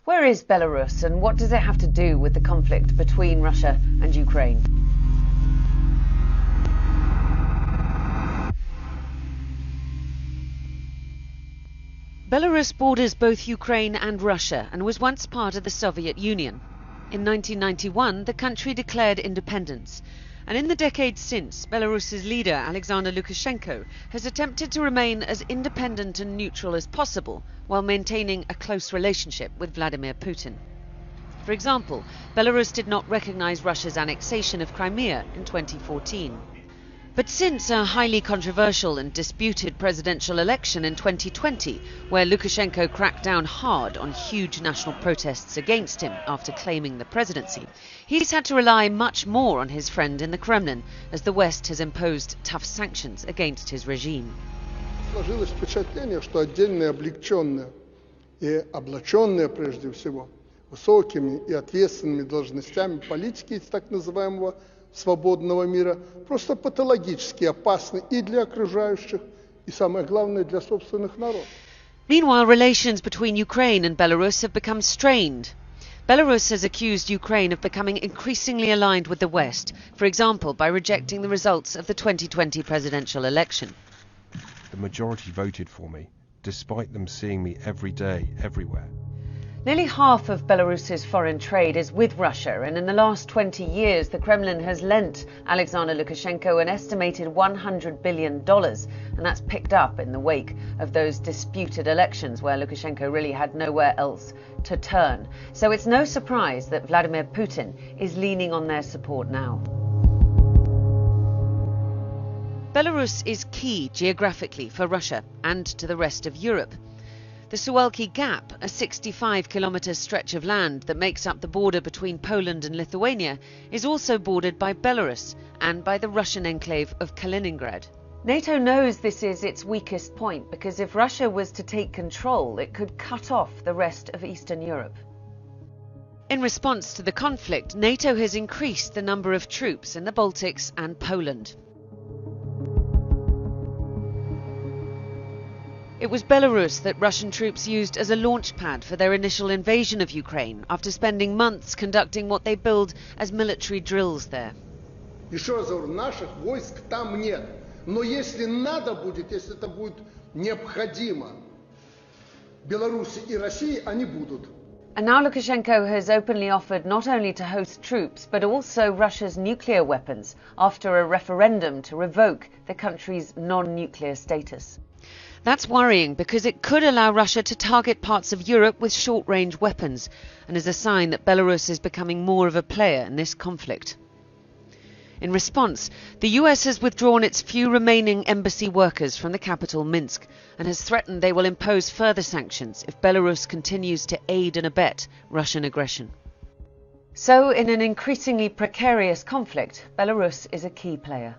Where is Belarus and what does it have to do with the conflict between Russia and Ukraine? Belarus borders both Ukraine and Russia and was once part of the Soviet Union. In 1991, the country declared independence. And in the decades since, Belarus's leader, Alexander Lukashenko, has attempted to remain as independent and neutral as possible while maintaining a close relationship with Vladimir Putin. For example, Belarus did not recognize Russia's annexation of Crimea in 2014. But since a highly controversial and disputed presidential election in 2020, where Lukashenko cracked down hard on huge national protests against him after claiming the presidency, he's had to rely much more on his friend in the Kremlin, as the West has imposed tough sanctions against his regime. Сложилось впечатление, что отдельные облегченные и облаченные прежде всего высокими и ответственными должностями политики из так называемого свободного мира просто патологически опасны и для окружающих, и самое главное для собственных народов. Meanwhile, relations between Ukraine and Belarus have become strained. Belarus has accused Ukraine of becoming increasingly aligned with the West, for example, by rejecting the results of the 2020 presidential election. The majority voted for me, despite them seeing me every day, everywhere. Nearly half of Belarus's foreign trade is with Russia, and in the last 20 years the Kremlin has lent Alexander Lukashenko an estimated $100 billion, and that's picked up in the wake of those disputed elections where Lukashenko really had nowhere else to turn. So it's no surprise that Vladimir Putin is leaning on their support now. Belarus is key geographically for Russia and to the rest of Europe. The Suwalki Gap, a 65-kilometre stretch of land that makes up the border between Poland and Lithuania, is also bordered by Belarus and by the Russian enclave of Kaliningrad. NATO knows this is its weakest point because if Russia was to take control, it could cut off the rest of Eastern Europe. In response to the conflict, NATO has increased the number of troops in the Baltics and Poland. It was Belarus that Russian troops used as a launch pad for their initial invasion of Ukraine, after spending months conducting what they billed as military drills there. Еще раз говорю, наших войск там нет. Но если надо будет, если это будет необходимо Беларуси и России, они будут. And now Lukashenko has openly offered not only to host troops, but also Russia's nuclear weapons, after a referendum to revoke the country's non-nuclear status. That's worrying because it could allow Russia to target parts of Europe with short-range weapons, and is a sign that Belarus is becoming more of a player in this conflict. In response, the US has withdrawn its few remaining embassy workers from the capital Minsk and has threatened they will impose further sanctions if Belarus continues to aid and abet Russian aggression. So, in an increasingly precarious conflict, Belarus is a key player.